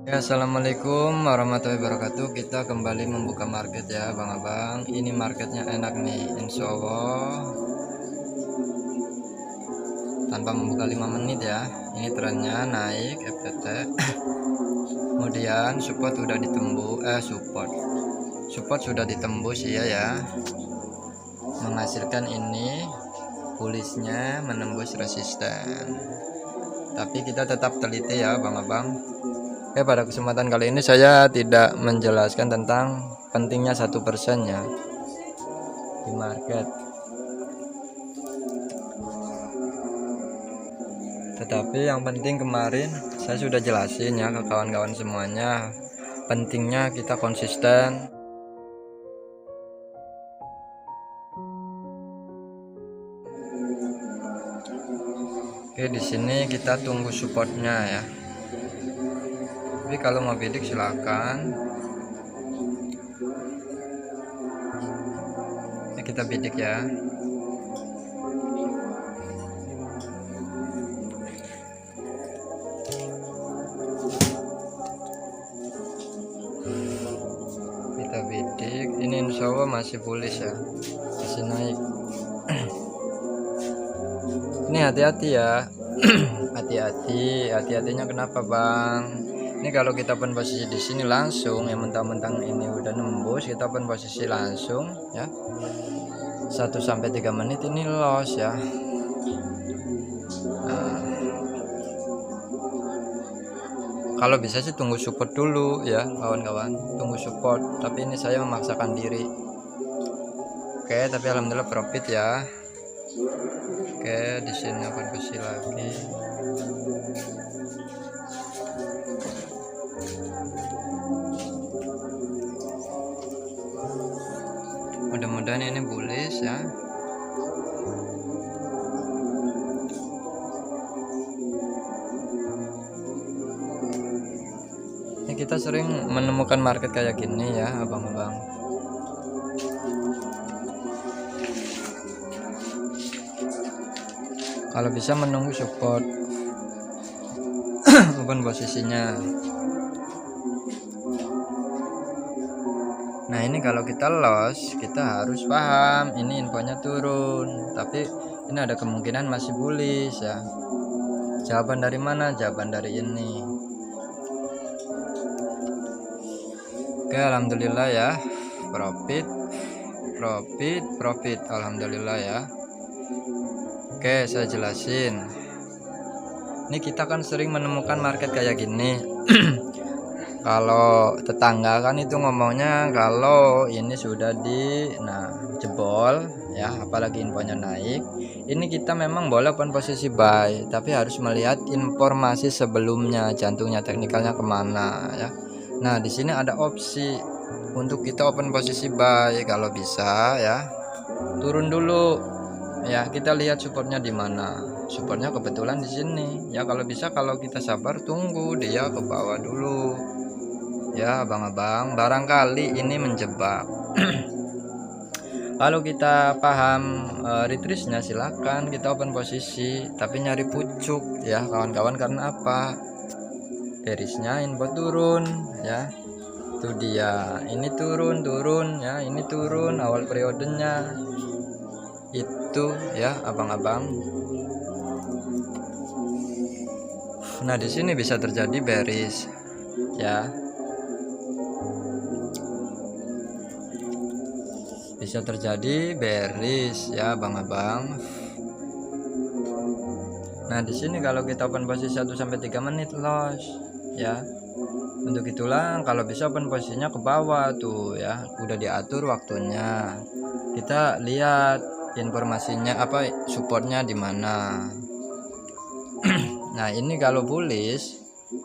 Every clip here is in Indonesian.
Ya, assalamualaikum warahmatullahi wabarakatuh. Kita kembali membuka market ya, bang-abang. Ini marketnya enak nih, insya Allah. Tanpa membuka 5 menit ya. Ini trennya naik FTT. Kemudian support sudah ditembus, support sudah ditembus ya. Menghasilkan ini bulishnya menembus resisten. Tapi kita tetap teliti ya, bang-abang. Oke, pada kesempatan kali ini saya tidak menjelaskan tentang pentingnya 1% ya di market, tetapi yang penting kemarin saya sudah jelasin ya ke kawan-kawan semuanya, pentingnya kita konsisten. Oke, di sini kita tunggu supportnya ya. Tapi kalau mau bidik silakan. Ini kita bidik ya. Kita bidik. Ini insya Allah masih bullish ya. Masih naik. Ini hati-hati ya. Hati-hatinya kenapa, Bang? Ini kalau kita pun posisi di sini langsung ya, mentang-mentang ini udah nembus, kita pun posisi langsung ya. 1-3 menit ini loss ya. Nah, kalau bisa sih tunggu support dulu ya, kawan-kawan. Tunggu support, tapi ini saya memaksakan diri. Oke, tapi alhamdulillah profit ya. Oke, di sini akan kasih lagi. Mudah-mudahan ini bullish ya. Ini kita sering menemukan market kayak gini ya, abang-abang. Kalau bisa menunggu support bukan posisinya. Nah, ini kalau kita loss, kita harus paham ini infonya turun, tapi ini ada kemungkinan masih bullish ya. Jawaban dari mana? Jawaban dari ini. Oke, alhamdulillah ya, profit alhamdulillah ya. Oke, saya jelasin. Ini kita kan sering menemukan market kayak gini. Kalau tetangga kan itu ngomongnya kalau ini sudah jebol ya, apalagi infonya naik. Ini kita memang boleh open posisi buy, tapi harus melihat informasi sebelumnya, jantungnya teknikalnya kemana ya. Nah, di sini ada opsi untuk kita open posisi buy kalau bisa ya. Turun dulu. Ya, kita lihat supportnya di mana. Supportnya kebetulan di sini. Ya, kalau bisa kalau kita sabar tunggu dia ke bawah dulu. Ya, abang-abang, barangkali ini menjebak. Kalau kita paham retrace-nya silakan kita open posisi, tapi nyari pucuk ya, kawan-kawan. Karena apa? Bearish-nya info turun ya. Itu dia. Ini turun ya, ini turun awal periodenya. Itu ya, abang-abang. Nah, di sini bisa terjadi bearish ya. Bisa terjadi bearish ya, abang-abang. Nah, di sini kalau kita open posisi 1-3 menit loss ya. Untuk itulah kalau bisa open posisinya ke bawah tuh ya, udah diatur waktunya. Kita lihat informasinya apa, supportnya di mana. Nah, ini kalau bullish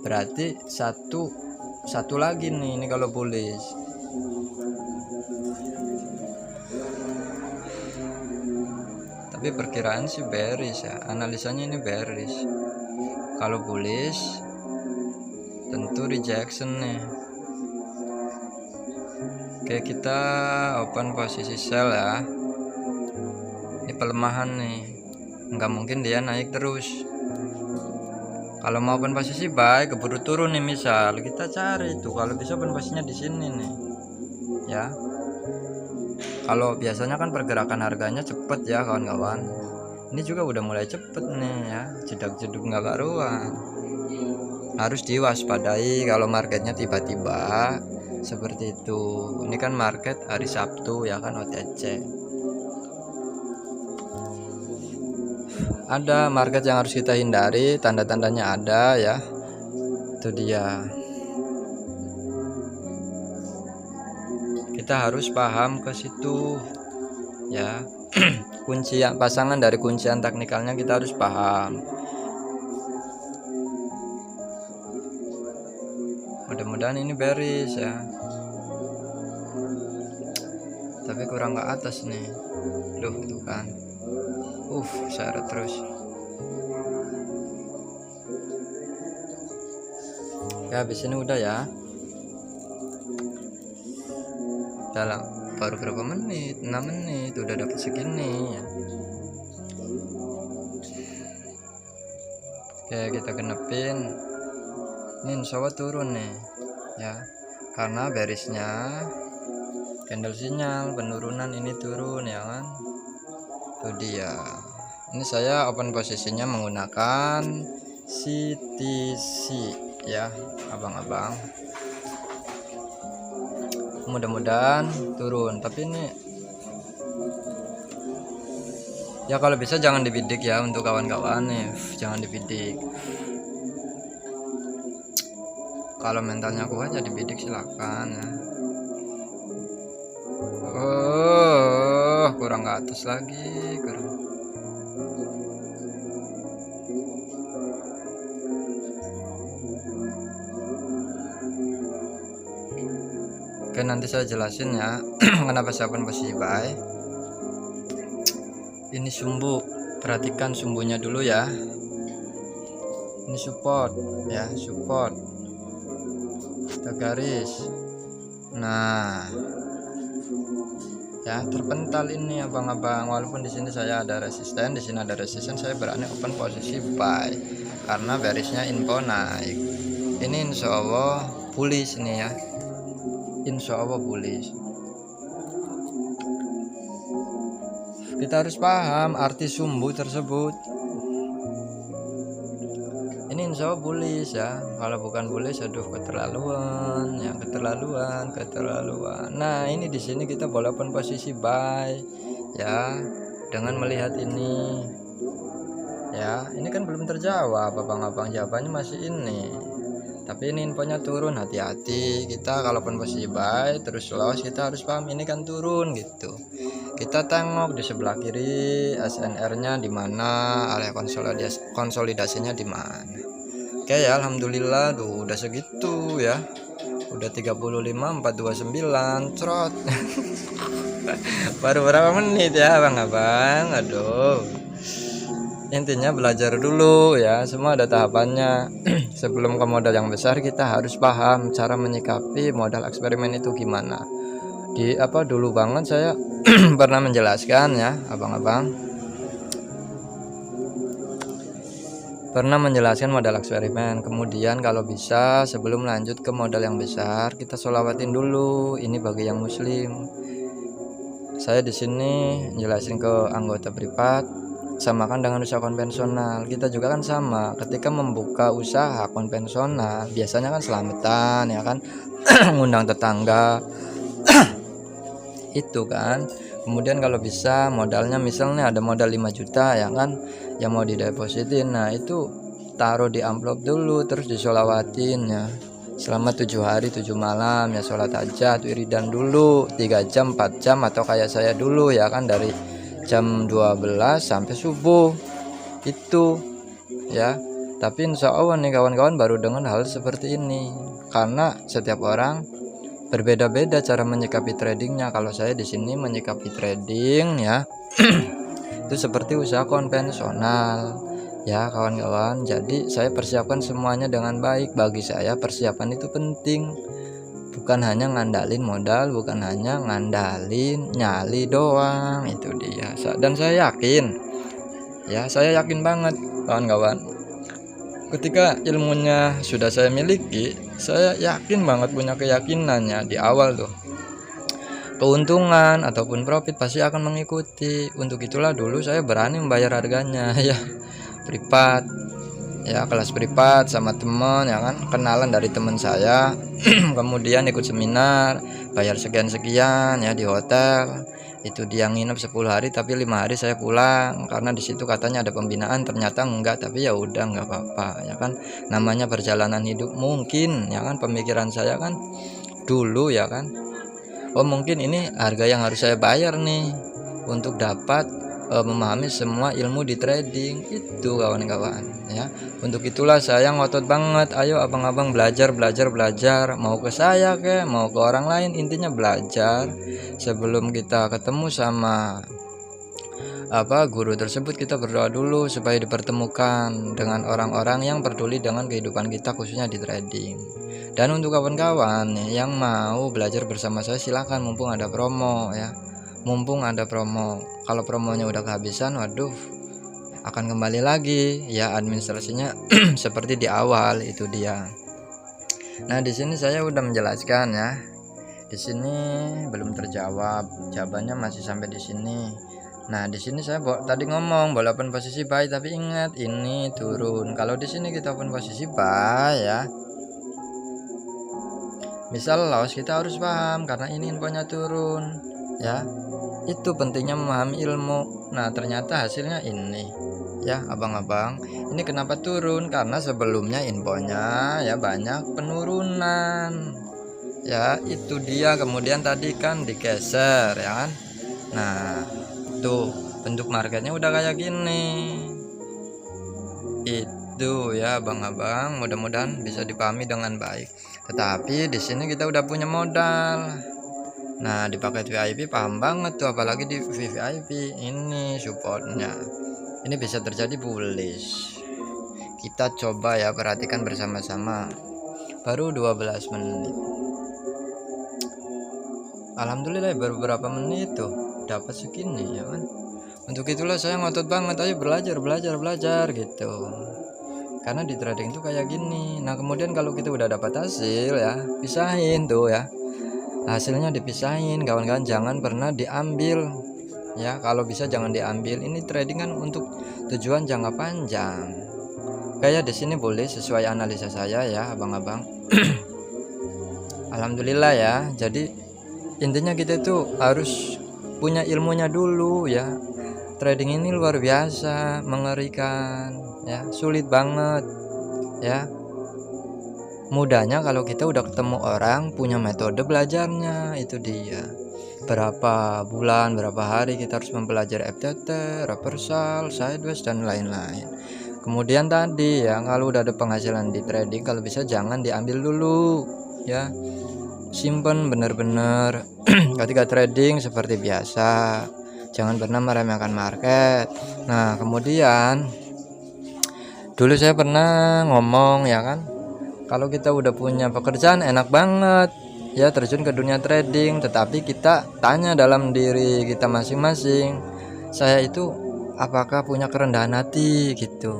berarti satu lagi nih, ini kalau bullish. Tapi perkiraan sih bearish ya, analisanya ini bearish. Kalau bullish tentu rejection nih. Oke, kita open posisi sell ya. Ini pelemahan nih, nggak mungkin dia naik terus. Kalau mau open posisi buy, keburu turun nih, misal kita cari tuh kalau bisa open posisinya di sini nih ya. Kalau biasanya kan pergerakan harganya cepet ya kawan-kawan, ini juga udah mulai cepet nih ya, jedak-jeduk nggak karuan. Harus diwaspadai kalau marketnya tiba-tiba seperti itu. Ini kan market hari Sabtu ya kan, OTC. Ada market yang harus kita hindari, tanda-tandanya ada ya, itu dia. Kita harus paham ke situ ya. Kuncian pasangan dari kuncian teknikalnya kita harus paham. Mudah-mudahan ini bearish ya, tapi kurang ke atas nih. Duh tuh kan, seret terus ya. Habis ini udah ya, dalam baru berapa menit, 6 menit udah dapat segini ya. Oke, kita genepin. Ini insya Allah turun nih ya, karena bearishnya candle sinyal penurunan, ini turun ya kan. Itu dia. Ini saya open posisinya menggunakan CTC ya abang-abang. Mudah-mudahan turun, tapi ini ya kalau bisa jangan dibidik ya untuk kawan-kawan nih, jangan dibidik. Kalau mentalnya kuat ya dibidik silakan ya. Kurang ke atas lagi, kurang. Oke, nanti saya jelasin ya kenapa saya open posisi buy. Ini sumbu, perhatikan sumbunya dulu ya. Ini support ya, support. Kita garis. Nah, ya terpental ini abang-abang. Walaupun di sini saya ada resisten, di sini ada resisten, saya berani open posisi buy karena bearishnya info naik. Ini insya Allah bullish nih ya, insya Allah bullish. Kita harus paham arti sumbu tersebut. Ini insya Allah bullish ya. Kalau bukan bullish, aduh keterlaluan ya, keterlaluan. Nah ini di sini kita boleh open posisi buy ya, dengan melihat ini ya. Ini kan belum terjawab abang-abang, jawabannya masih ini. Tapi ini infonya turun, hati-hati. Kita kalau open posisi buy terus loss, kita harus paham ini kan turun gitu. Kita tengok di sebelah kiri SNR-nya di mana, area konsolidasinya di mana. Oke ya, alhamdulillah tuh udah segitu ya. Udah 35.429 trot. Baru berapa menit ya abang-abang. Aduh. Intinya belajar dulu ya, semua ada tahapannya. Sebelum ke modal yang besar kita harus paham cara menyikapi modal eksperimen itu gimana. Di dulu banget saya pernah menjelaskan ya abang-abang, pernah menjelaskan modal eksperimen. Kemudian kalau bisa sebelum lanjut ke modal yang besar kita sholawatin dulu. Ini bagi yang muslim. Saya di sini jelasin ke anggota privat, samakan dengan usaha konvensional. Kita juga kan sama, ketika membuka usaha konvensional biasanya kan selamatan ya kan, ngundang tetangga itu kan. Kemudian kalau bisa modalnya misalnya ada modal 5 juta ya kan, yang mau didepositin, nah itu taruh di amplop dulu terus disolawatin ya selama 7 hari 7 malam ya. Sholat hajat wiridan dulu 3 jam 4 jam atau kayak saya dulu ya kan, dari jam 12 sampai subuh itu ya. Tapi insya Allah nih kawan-kawan baru dengan hal seperti ini, karena setiap orang berbeda-beda cara menyikapi tradingnya. Kalau saya di sini menyikapi trading ya itu seperti usaha konvensional ya kawan-kawan. Jadi saya persiapkan semuanya dengan baik. Bagi saya persiapan itu penting, bukan hanya ngandalin modal, bukan hanya ngandalin nyali doang. Itu dia. Dan saya yakin ya, saya yakin banget kawan-kawan, ketika ilmunya sudah saya miliki, saya yakin banget, punya keyakinannya di awal tuh keuntungan ataupun profit pasti akan mengikuti. Untuk itulah dulu saya berani membayar harganya ya, privat ya, kelas privat sama temen ya kan, kenalan dari temen saya kemudian ikut seminar, bayar sekian-sekian ya di hotel. Itu dia nginep 10 hari tapi 5 hari saya pulang karena di situ katanya ada pembinaan, ternyata enggak, tapi ya udah nggak apa-apa ya kan, namanya perjalanan hidup. Mungkin ya kan pemikiran saya kan dulu ya kan, oh mungkin ini harga yang harus saya bayar nih untuk dapat memahami semua ilmu di trading itu kawan-kawan ya. Untuk itulah saya ngotot banget, ayo abang-abang belajar, mau ke saya ke mau ke orang lain, intinya belajar. Sebelum kita ketemu sama guru tersebut, kita berdoa dulu supaya dipertemukan dengan orang-orang yang peduli dengan kehidupan kita, khususnya di trading. Dan untuk kawan-kawan yang mau belajar bersama saya, silakan, mumpung ada promo ya, kalau promonya udah kehabisan, waduh, akan kembali lagi ya administrasinya seperti di awal. Itu dia. Nah di sini saya udah menjelaskan ya, di sini belum terjawab, jawabannya masih sampai di sini. Nah di sini saya tadi ngomong boleh open posisi buy, tapi ingat ini turun. Kalau di sini kita open posisi buy ya, misal loss, kita harus paham karena ini infonya turun ya. Itu pentingnya memahami ilmu. Nah ternyata hasilnya ini ya abang-abang, ini kenapa turun, karena sebelumnya infonya ya banyak penurunan ya. Itu dia. Kemudian tadi kan digeser ya kan. Nah tuh bentuk marketnya udah kayak gini. Itu ya abang-abang, mudah-mudahan bisa dipahami dengan baik. Tetapi di sini kita udah punya modal. Nah di paket VIP paham banget tuh, apalagi di VIP ini supportnya, ini bisa terjadi bullish. Kita coba ya perhatikan bersama-sama. Baru 12 menit, alhamdulillah baru berapa menit tuh dapat segini ya kan. Untuk itulah saya ngotot banget, ayo belajar gitu, karena di trading itu kayak gini. Nah kemudian kalau kita udah dapat hasil ya, pisahin tuh ya, hasilnya dipisahin kawan-kawan, jangan pernah diambil ya. Kalau bisa jangan diambil, ini trading kan untuk tujuan jangka panjang. Kayak di sini boleh sesuai analisa saya ya abang-abang. Alhamdulillah ya. Jadi intinya kita tuh harus punya ilmunya dulu ya. Trading ini luar biasa, mengerikan ya, sulit banget ya. Mudahnya kalau kita udah ketemu orang punya metode belajarnya. Itu dia, berapa bulan, berapa hari kita harus mempelajari FTT, reversal, sideways dan lain-lain. Kemudian tadi ya, kalau udah ada penghasilan di trading, kalau bisa jangan diambil dulu ya, simpen bener-bener ketika trading seperti biasa, jangan pernah meremehkan market. Nah kemudian dulu saya pernah ngomong ya kan, kalau kita udah punya pekerjaan enak banget ya terjun ke dunia trading, tetapi kita tanya dalam diri kita masing-masing, saya itu apakah punya kerendahan hati gitu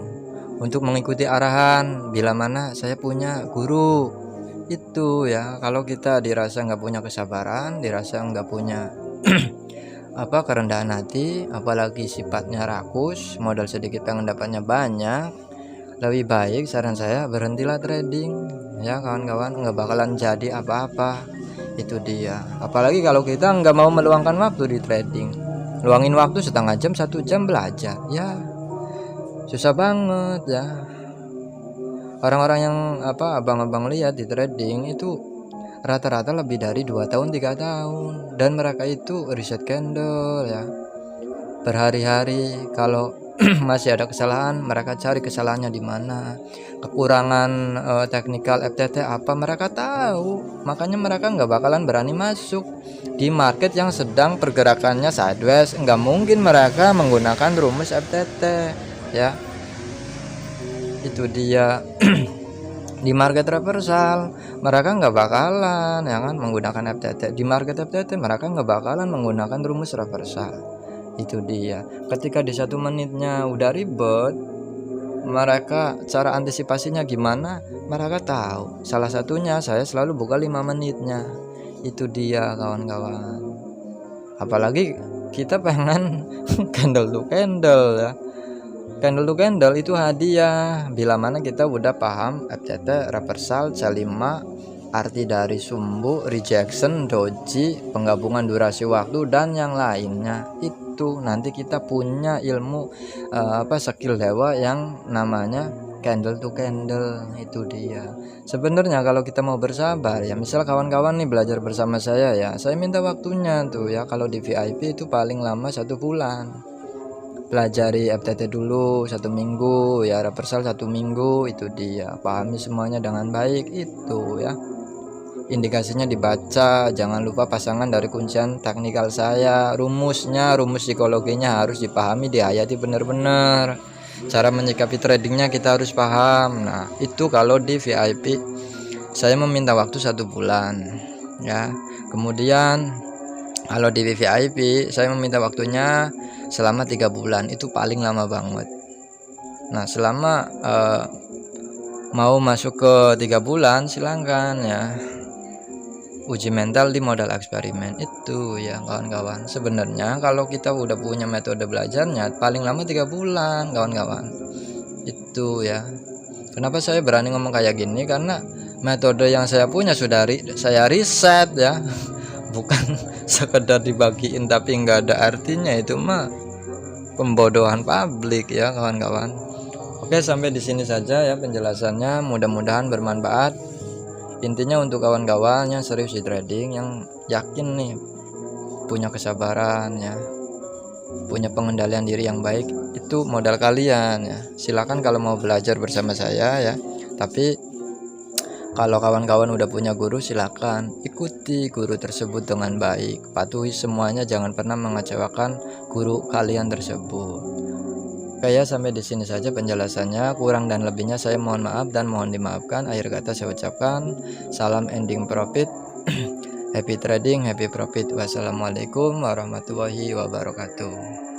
untuk mengikuti arahan bila mana saya punya guru. Itu ya, kalau kita dirasa nggak punya kesabaran, dirasa nggak punya kerendahan hati, apalagi sifatnya rakus, modal sedikit pengen dapatnya banyak, lebih baik saran saya berhentilah trading ya kawan-kawan, nggak bakalan jadi apa-apa. Itu dia, apalagi kalau kita nggak mau meluangkan waktu di trading, luangin waktu setengah jam, 1 jam belajar ya, susah banget ya. Orang-orang yang abang-abang lihat di trading itu rata-rata lebih dari 2 tahun 3 tahun, dan mereka itu riset candle ya berhari-hari. Kalau masih ada kesalahan, mereka cari kesalahannya di mana, kekurangan teknikal FTT apa, mereka tahu. Makanya mereka nggak bakalan berani masuk di market yang sedang pergerakannya sideways. Nggak mungkin mereka menggunakan rumus FTT ya. Itu dia. Di market reversal mereka nggak bakalan ya kan menggunakan FTT. Di market FTT mereka nggak bakalan menggunakan rumus reversal. Itu dia, ketika di 1 menitnya udah ribet mereka cara antisipasinya gimana, mereka tahu. Salah satunya saya selalu buka 5 menitnya. Itu dia kawan-kawan. Apalagi kita pengen candle to candle ya. Candle to candle itu hadiah bila mana kita udah paham FCT, reversal, C5, arti dari sumbu, rejection, doji, penggabungan durasi waktu dan yang lainnya. Itu nanti kita punya ilmu skill dewa yang namanya candle to candle. Itu dia. Sebenarnya kalau kita mau bersabar ya, misal kawan-kawan nih belajar bersama saya ya, saya minta waktunya tuh ya, kalau di VIP itu paling lama 1 bulan. Pelajari FTT dulu 1 minggu ya, reversal 1 minggu, itu dia, pahami semuanya dengan baik. Itu ya, indikasinya dibaca, jangan lupa pasangan dari kuncian teknikal saya, rumus psikologinya harus dipahami, dihayati benar-benar. Cara menyikapi tradingnya kita harus paham. Nah itu kalau di VIP saya meminta waktu 1 bulan ya. Kemudian kalau di VIP saya meminta waktunya selama 3 bulan, itu paling lama banget. Nah selama mau masuk ke 3 bulan silahkan ya, uji mental di modal eksperimen. Itu ya kawan-kawan. Sebenarnya kalau kita udah punya metode belajarnya paling lama 3 bulan kawan-kawan. Itu ya, kenapa saya berani ngomong kayak gini, karena metode yang saya punya sudah saya riset ya. Bukan sekedar dibagiin tapi nggak ada artinya, itu mah pembodohan publik ya kawan-kawan. Oke, sampai di sini saja ya penjelasannya, mudah-mudahan bermanfaat. Intinya untuk kawan-kawan yang serius di trading, yang yakin nih punya kesabaran ya, punya pengendalian diri yang baik, itu modal kalian ya. Silakan kalau mau belajar bersama saya ya. Tapi kalau kawan-kawan udah punya guru, silakan ikuti guru tersebut dengan baik, patuhi semuanya, jangan pernah mengecewakan guru kalian tersebut. Oke ya, sampai di sini saja penjelasannya. Kurang dan lebihnya saya mohon maaf dan mohon dimaafkan. Akhir kata saya ucapkan salam ending profit. Happy trading, happy profit. Wassalamualaikum warahmatullahi wabarakatuh.